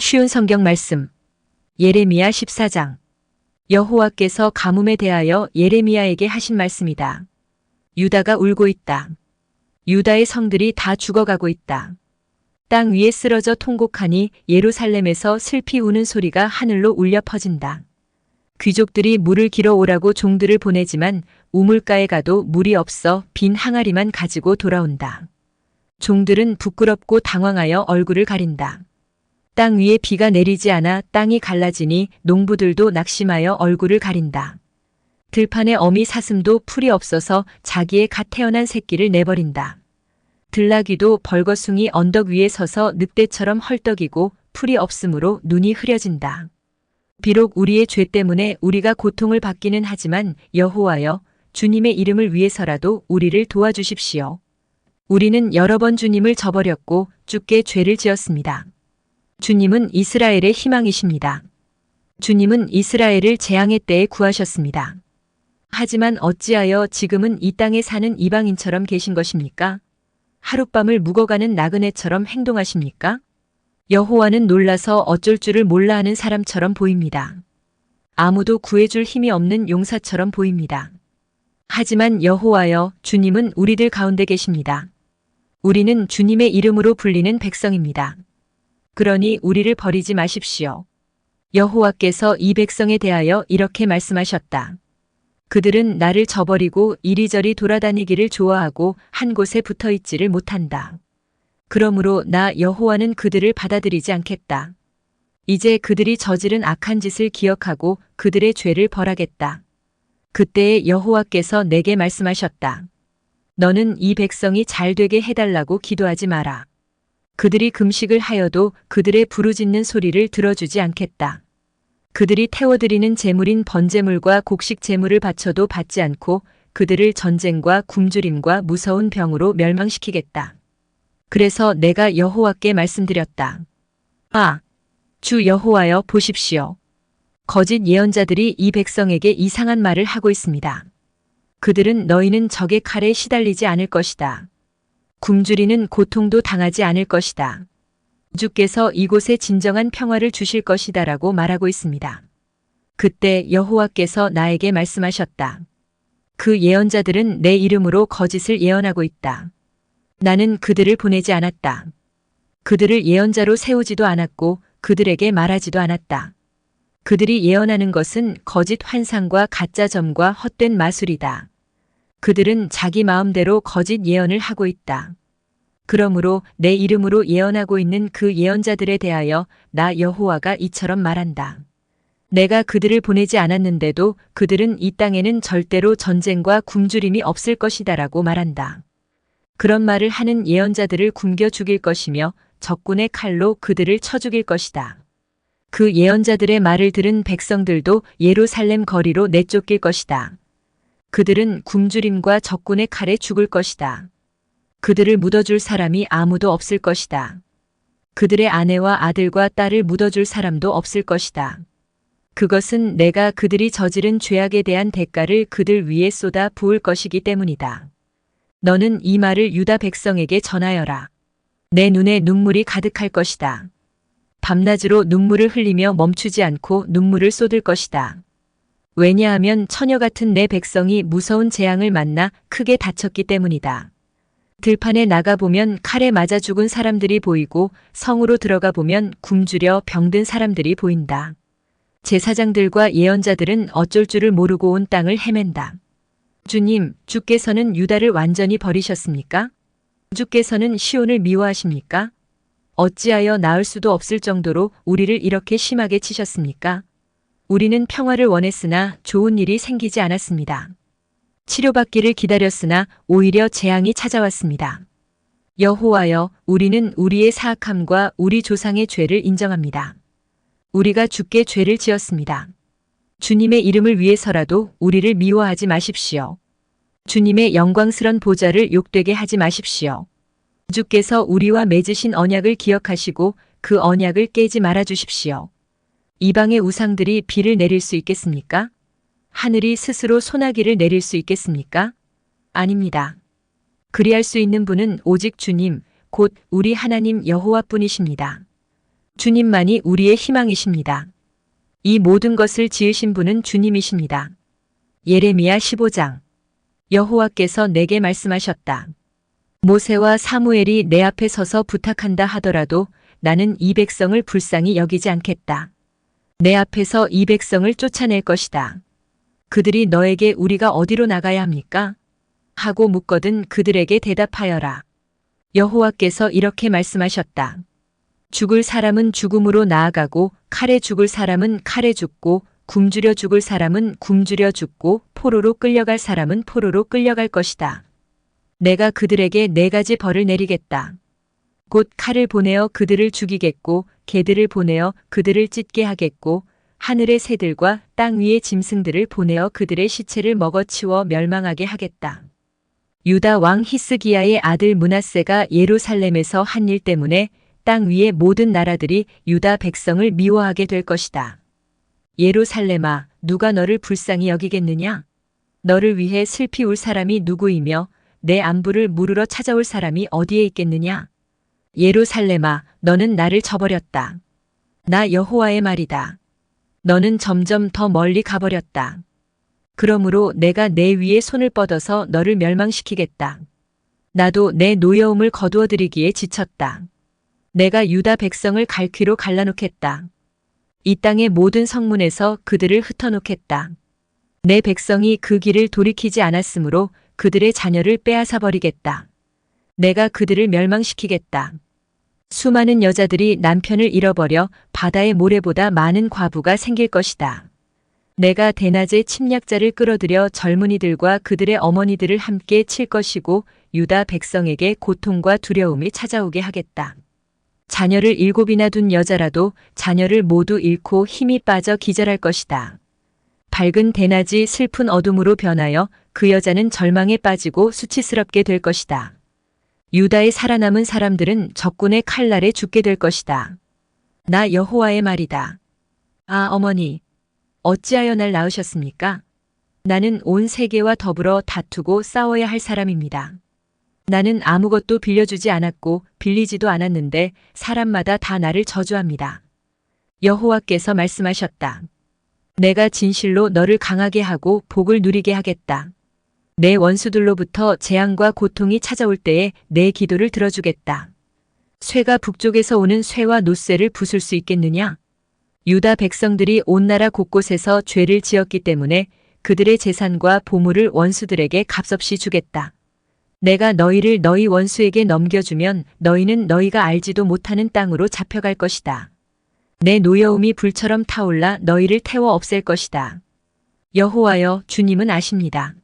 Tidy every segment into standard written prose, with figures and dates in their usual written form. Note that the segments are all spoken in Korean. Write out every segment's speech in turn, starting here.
쉬운 성경 말씀. 예레미야 14장. 여호와께서 가뭄에 대하여 예레미야에게 하신 말씀이다. 유다가 울고 있다. 유다의 성들이 다 죽어가고 있다. 땅 위에 쓰러져 통곡하니 예루살렘에서 슬피 우는 소리가 하늘로 울려 퍼진다. 귀족들이 물을 길어 오라고 종들을 보내지만 우물가에 가도 물이 없어 빈 항아리만 가지고 돌아온다. 종들은 부끄럽고 당황하여 얼굴을 가린다. 땅 위에 비가 내리지 않아 땅이 갈라지니 농부들도 낙심하여 얼굴을 가린다. 들판에 어미 사슴도 풀이 없어서 자기의 갓 태어난 새끼를 내버린다. 들나귀도 벌거숭이 언덕 위에 서서 늑대처럼 헐떡이고 풀이 없으므로 눈이 흐려진다. 비록 우리의 죄 때문에 우리가 고통을 받기는 하지만 여호와여, 주님의 이름을 위해서라도 우리를 도와주십시오. 우리는 여러 번 주님을 저버렸고 주께 죄를 지었습니다. 주님은 이스라엘의 희망이십니다. 주님은 이스라엘을 재앙의 때에 구하셨습니다. 하지만 어찌하여 지금은 이 땅에 사는 이방인처럼 계신 것입니까? 하룻밤을 묵어가는 나그네처럼 행동하십니까? 여호와는 놀라서 어쩔 줄을 몰라 하는 사람처럼 보입니다. 아무도 구해줄 힘이 없는 용사처럼 보입니다. 하지만 여호와여, 주님은 우리들 가운데 계십니다. 우리는 주님의 이름으로 불리는 백성입니다. 그러니 우리를 버리지 마십시오. 여호와께서 이 백성에 대하여 이렇게 말씀하셨다. 그들은 나를 저버리고 이리저리 돌아다니기를 좋아하고 한 곳에 붙어 있지를 못한다. 그러므로 나 여호와는 그들을 받아들이지 않겠다. 이제 그들이 저지른 악한 짓을 기억하고 그들의 죄를 벌하겠다. 그때에 여호와께서 내게 말씀하셨다. 너는 이 백성이 잘 되게 해달라고 기도하지 마라. 그들이 금식을 하여도 그들의 부르짖는 소리를 들어주지 않겠다. 그들이 태워드리는 제물인 번제물과 곡식 제물을 바쳐도 받지 않고 그들을 전쟁과 굶주림과 무서운 병으로 멸망시키겠다. 그래서 내가 여호와께 말씀드렸다. 아, 주 여호와여, 보십시오. 거짓 예언자들이 이 백성에게 이상한 말을 하고 있습니다. 그들은 너희는 적의 칼에 시달리지 않을 것이다. 굶주리는 고통도 당하지 않을 것이다. 주께서 이곳에 진정한 평화를 주실 것이다라고 말하고 있습니다. 그때 여호와께서 나에게 말씀하셨다. 그 예언자들은 내 이름으로 거짓을 예언하고 있다. 나는 그들을 보내지 않았다. 그들을 예언자로 세우지도 않았고 그들에게 말하지도 않았다. 그들이 예언하는 것은 거짓 환상과 가짜 점과 헛된 마술이다. 그들은 자기 마음대로 거짓 예언을 하고 있다. 그러므로 내 이름으로 예언하고 있는 그 예언자들에 대하여 나 여호와가 이처럼 말한다. 내가 그들을 보내지 않았는데도 그들은 이 땅에는 절대로 전쟁과 굶주림이 없을 것이다라고 말한다. 그런 말을 하는 예언자들을 굶겨 죽일 것이며 적군의 칼로 그들을 쳐 죽일 것이다. 그 예언자들의 말을 들은 백성들도 예루살렘 거리로 내쫓길 것이다. 그들은 굶주림과 적군의 칼에 죽을 것이다. 그들을 묻어줄 사람이 아무도 없을 것이다. 그들의 아내와 아들과 딸을 묻어줄 사람도 없을 것이다. 그것은 내가 그들이 저지른 죄악에 대한 대가를 그들 위에 쏟아 부을 것이기 때문이다. 너는 이 말을 유다 백성에게 전하여라. 내 눈에 눈물이 가득할 것이다. 밤낮으로 눈물을 흘리며 멈추지 않고 눈물을 쏟을 것이다. 왜냐하면 처녀 같은 내 백성이 무서운 재앙을 만나 크게 다쳤기 때문이다. 들판에 나가보면 칼에 맞아 죽은 사람들이 보이고 성으로 들어가 보면 굶주려 병든 사람들이 보인다. 제사장들과 예언자들은 어쩔 줄을 모르고 온 땅을 헤맨다. 주님, 주께서는 유다를 완전히 버리셨습니까? 주께서는 시온을 미워하십니까? 어찌하여 나을 수도 없을 정도로 우리를 이렇게 심하게 치셨습니까? 우리는 평화를 원했으나 좋은 일이 생기지 않았습니다. 치료받기를 기다렸으나 오히려 재앙이 찾아왔습니다. 여호와여, 우리는 우리의 사악함과 우리 조상의 죄를 인정합니다. 우리가 주께 죄를 지었습니다. 주님의 이름을 위해서라도 우리를 미워하지 마십시오. 주님의 영광스런 보좌를 욕되게 하지 마십시오. 주께서 우리와 맺으신 언약을 기억하시고 그 언약을 깨지 말아 주십시오. 이방의 우상들이 비를 내릴 수 있겠습니까? 하늘이 스스로 소나기를 내릴 수 있겠습니까? 아닙니다. 그리할 수 있는 분은 오직 주님, 곧 우리 하나님 여호와뿐이십니다. 주님만이 우리의 희망이십니다. 이 모든 것을 지으신 분은 주님이십니다. 예레미야 15장. 여호와께서 내게 말씀하셨다. 모세와 사무엘이 내 앞에 서서 부탁한다 하더라도 나는 이 백성을 불쌍히 여기지 않겠다. 내 앞에서 이 백성을 쫓아낼 것이다. 그들이 너에게 우리가 어디로 나가야 합니까? 하고 묻거든 그들에게 대답하여라. 여호와께서 이렇게 말씀하셨다. 죽을 사람은 죽음으로 나아가고 칼에 죽을 사람은 칼에 죽고 굶주려 죽을 사람은 굶주려 죽고 포로로 끌려갈 사람은 포로로 끌려갈 것이다. 내가 그들에게 4가지 벌을 내리겠다. 곧 칼을 보내어 그들을 죽이겠고 개들을 보내어 그들을 찢게 하겠고 하늘의 새들과 땅 위의 짐승들을 보내어 그들의 시체를 먹어치워 멸망하게 하겠다. 유다 왕 히스기야의 아들 므낫세가 예루살렘에서 한 일 때문에 땅 위의 모든 나라들이 유다 백성을 미워하게 될 것이다. 예루살렘아, 누가 너를 불쌍히 여기겠느냐? 너를 위해 슬피 울 사람이 누구이며 내 안부를 물으러 찾아올 사람이 어디에 있겠느냐? 예루살렘아, 너는 나를 저버렸다. 나 여호와의 말이다. 너는 점점 더 멀리 가버렸다. 그러므로 내가 내 위에 손을 뻗어서 너를 멸망시키겠다. 나도 내 노여움을 거두어 드리기에 지쳤다. 내가 유다 백성을 갈퀴로 갈라놓겠다. 이 땅의 모든 성문에서 그들을 흩어놓겠다. 내 백성이 그 길을 돌이키지 않았으므로 그들의 자녀를 빼앗아 버리겠다. 내가 그들을 멸망시키겠다. 수많은 여자들이 남편을 잃어버려 바다의 모래보다 많은 과부가 생길 것이다. 내가 대낮에 침략자를 끌어들여 젊은이들과 그들의 어머니들을 함께 칠 것이고 유다 백성에게 고통과 두려움이 찾아오게 하겠다. 자녀를 7이나 둔 여자라도 자녀를 모두 잃고 힘이 빠져 기절할 것이다. 밝은 대낮이 슬픈 어둠으로 변하여 그 여자는 절망에 빠지고 수치스럽게 될 것이다. 유다의 살아남은 사람들은 적군의 칼날에 죽게 될 것이다. 나 여호와의 말이다. 아, 어머니, 어찌하여 날 낳으셨습니까? 나는 온 세계와 더불어 다투고 싸워야 할 사람입니다. 나는 아무것도 빌려주지 않았고 빌리지도 않았는데 사람마다 다 나를 저주합니다. 여호와께서 말씀하셨다. 내가 진실로 너를 강하게 하고 복을 누리게 하겠다. 내 원수들로부터 재앙과 고통이 찾아올 때에 내 기도를 들어주겠다. 쇠가 북쪽에서 오는 쇠와 노쇠를 부술 수 있겠느냐? 유다 백성들이 온 나라 곳곳에서 죄를 지었기 때문에 그들의 재산과 보물을 원수들에게 값없이 주겠다. 내가 너희를 너희 원수에게 넘겨주면 너희는 너희가 알지도 못하는 땅으로 잡혀갈 것이다. 내 노여움이 불처럼 타올라 너희를 태워 없앨 것이다. 여호와여, 주님은 아십니다.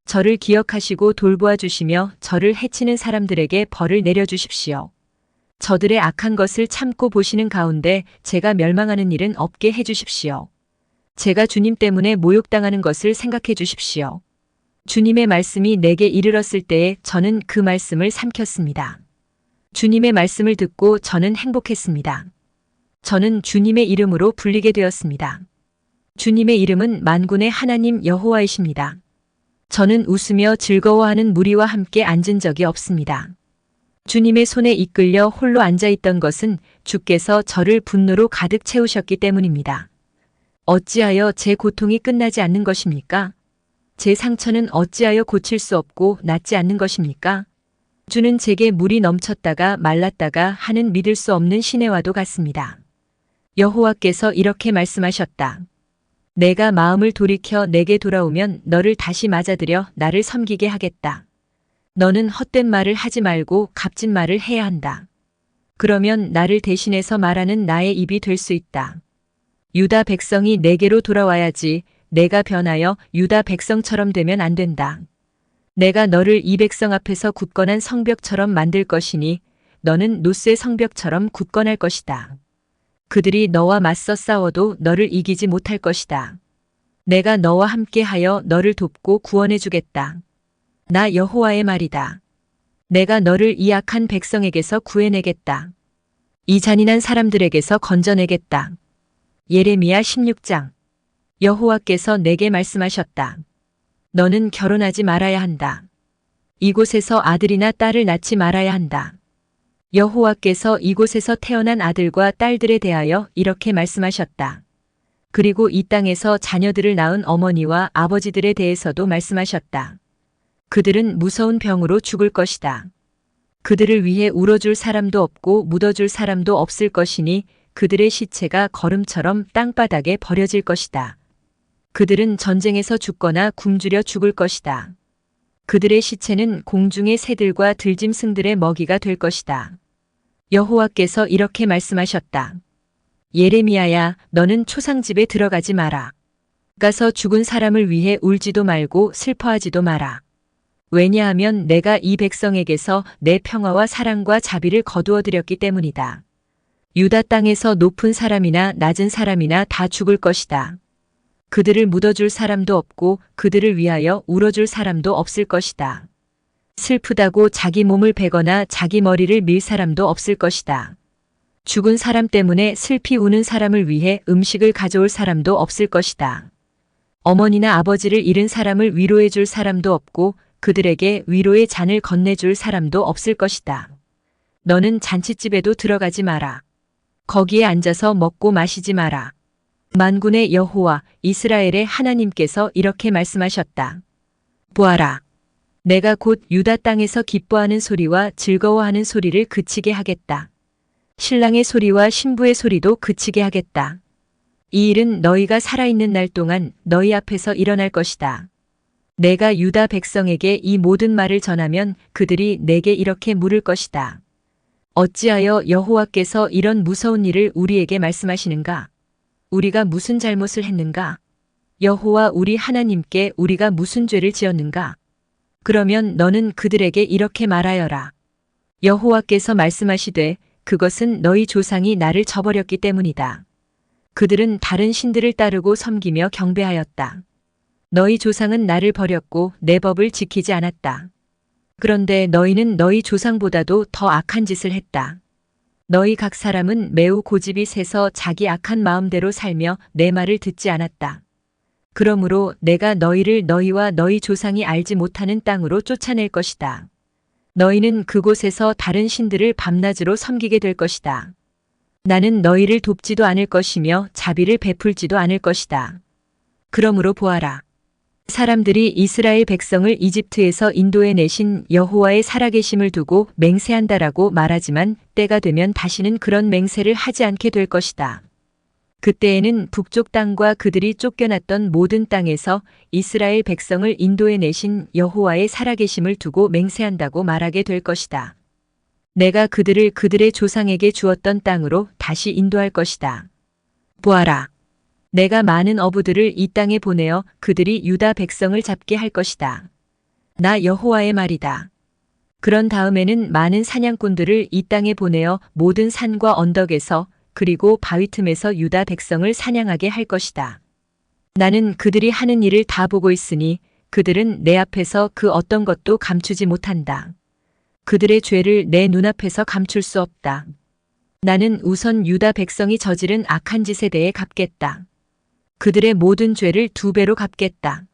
저를 기억하시고 돌보아 주시며 저를 해치는 사람들에게 벌을 내려주십시오. 저들의 악한 것을 참고 보시는 가운데 제가 멸망하는 일은 없게 해주십시오. 제가 주님 때문에 모욕당하는 것을 생각해 주십시오. 주님의 말씀이 내게 이르렀을 때에 저는 그 말씀을 삼켰습니다. 주님의 말씀을 듣고 저는 행복했습니다. 저는 주님의 이름으로 불리게 되었습니다. 주님의 이름은 만군의 하나님 여호와이십니다. 저는 웃으며 즐거워하는 무리와 함께 앉은 적이 없습니다. 주님의 손에 이끌려 홀로 앉아있던 것은 주께서 저를 분노로 가득 채우셨기 때문입니다. 어찌하여 제 고통이 끝나지 않는 것입니까? 제 상처는 어찌하여 고칠 수 없고 낫지 않는 것입니까? 주는 제게 물이 넘쳤다가 말랐다가 하는 믿을 수 없는 시내와도 같습니다. 여호와께서 이렇게 말씀하셨다. 내가 마음을 돌이켜 내게 돌아오면 너를 다시 맞아들여 나를 섬기게 하겠다. 너는 헛된 말을 하지 말고 값진 말을 해야 한다. 그러면 나를 대신해서 말하는 나의 입이 될 수 있다. 유다 백성이 내게로 돌아와야지 내가 변하여 유다 백성처럼 되면 안 된다. 내가 너를 이 백성 앞에서 굳건한 성벽처럼 만들 것이니 너는 노쇠 성벽처럼 굳건할 것이다. 그들이 너와 맞서 싸워도 너를 이기지 못할 것이다. 내가 너와 함께하여 너를 돕고 구원해 주겠다. 나 여호와의 말이다. 내가 너를 이 악한 백성에게서 구해내겠다. 이 잔인한 사람들에게서 건져내겠다. 예레미야 16장. 여호와께서 내게 말씀하셨다. 너는 결혼하지 말아야 한다. 이곳에서 아들이나 딸을 낳지 말아야 한다. 여호와께서 이곳에서 태어난 아들과 딸들에 대하여 이렇게 말씀하셨다. 그리고 이 땅에서 자녀들을 낳은 어머니와 아버지들에 대해서도 말씀하셨다. 그들은 무서운 병으로 죽을 것이다. 그들을 위해 울어줄 사람도 없고 묻어줄 사람도 없을 것이니 그들의 시체가 거름처럼 땅바닥에 버려질 것이다. 그들은 전쟁에서 죽거나 굶주려 죽을 것이다. 그들의 시체는 공중의 새들과 들짐승들의 먹이가 될 것이다. 여호와께서 이렇게 말씀하셨다. 예레미야야, 너는 초상집에 들어가지 마라. 가서 죽은 사람을 위해 울지도 말고 슬퍼하지도 마라. 왜냐하면 내가 이 백성에게서 내 평화와 사랑과 자비를 거두어 드렸기 때문이다. 유다 땅에서 높은 사람이나 낮은 사람이나 다 죽을 것이다. 그들을 묻어줄 사람도 없고 그들을 위하여 울어줄 사람도 없을 것이다. 슬프다고 자기 몸을 베거나 자기 머리를 밀 사람도 없을 것이다. 죽은 사람 때문에 슬피 우는 사람을 위해 음식을 가져올 사람도 없을 것이다. 어머니나 아버지를 잃은 사람을 위로해 줄 사람도 없고 그들에게 위로의 잔을 건네줄 사람도 없을 것이다. 너는 잔치집에도 들어가지 마라. 거기에 앉아서 먹고 마시지 마라. 만군의 여호와 이스라엘의 하나님께서 이렇게 말씀하셨다. 보아라. 내가 곧 유다 땅에서 기뻐하는 소리와 즐거워하는 소리를 그치게 하겠다. 신랑의 소리와 신부의 소리도 그치게 하겠다. 이 일은 너희가 살아있는 날 동안 너희 앞에서 일어날 것이다. 내가 유다 백성에게 이 모든 말을 전하면 그들이 내게 이렇게 물을 것이다. 어찌하여 여호와께서 이런 무서운 일을 우리에게 말씀하시는가? 우리가 무슨 잘못을 했는가? 여호와 우리 하나님께 우리가 무슨 죄를 지었는가? 그러면 너는 그들에게 이렇게 말하여라. 여호와께서 말씀하시되 그것은 너희 조상이 나를 저버렸기 때문이다. 그들은 다른 신들을 따르고 섬기며 경배하였다. 너희 조상은 나를 버렸고 내 법을 지키지 않았다. 그런데 너희는 너희 조상보다도 더 악한 짓을 했다. 너희 각 사람은 매우 고집이 세서 자기 악한 마음대로 살며 내 말을 듣지 않았다. 그러므로 내가 너희를 너희와 너희 조상이 알지 못하는 땅으로 쫓아낼 것이다. 너희는 그곳에서 다른 신들을 밤낮으로 섬기게 될 것이다. 나는 너희를 돕지도 않을 것이며 자비를 베풀지도 않을 것이다. 그러므로 보아라. 사람들이 이스라엘 백성을 이집트에서 인도해 내신 여호와의 살아계심을 두고 맹세한다라고 말하지만 때가 되면 다시는 그런 맹세를 하지 않게 될 것이다. 그때에는 북쪽 땅과 그들이 쫓겨났던 모든 땅에서 이스라엘 백성을 인도해 내신 여호와의 살아계심을 두고 맹세한다고 말하게 될 것이다. 내가 그들을 그들의 조상에게 주었던 땅으로 다시 인도할 것이다. 보아라. 내가 많은 어부들을 이 땅에 보내어 그들이 유다 백성을 잡게 할 것이다. 나 여호와의 말이다. 그런 다음에는 많은 사냥꾼들을 이 땅에 보내어 모든 산과 언덕에서 그리고 바위 틈에서 유다 백성을 사냥하게 할 것이다. 나는 그들이 하는 일을 다 보고 있으니 그들은 내 앞에서 그 어떤 것도 감추지 못한다. 그들의 죄를 내 눈앞에서 감출 수 없다. 나는 우선 유다 백성이 저지른 악한 짓에 대해 갚겠다. 그들의 모든 죄를 2배로 갚겠다.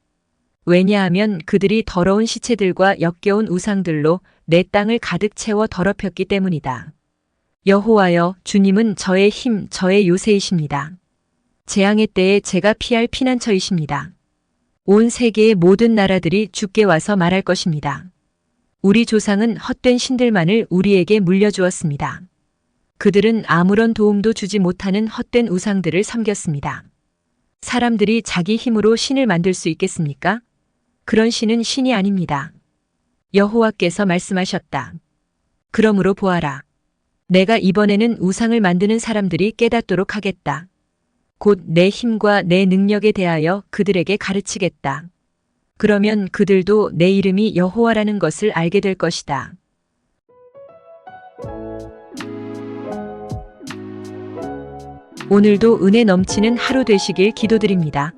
왜냐하면 그들이 더러운 시체들과 역겨운 우상들로 내 땅을 가득 채워 더럽혔기 때문이다. 여호와여, 주님은 저의 힘, 저의 요새이십니다. 재앙의 때에 제가 피할 피난처이십니다. 온 세계의 모든 나라들이 주께 와서 말할 것입니다. 우리 조상은 헛된 신들만을 우리에게 물려주었습니다. 그들은 아무런 도움도 주지 못하는 헛된 우상들을 섬겼습니다. 사람들이 자기 힘으로 신을 만들 수 있겠습니까? 그런 신은 신이 아닙니다. 여호와께서 말씀하셨다. 그러므로 보아라. 내가 이번에는 우상을 만드는 사람들이 깨닫도록 하겠다. 곧 내 힘과 내 능력에 대하여 그들에게 가르치겠다. 그러면 그들도 내 이름이 여호와라는 것을 알게 될 것이다. 오늘도 은혜 넘치는 하루 되시길 기도드립니다.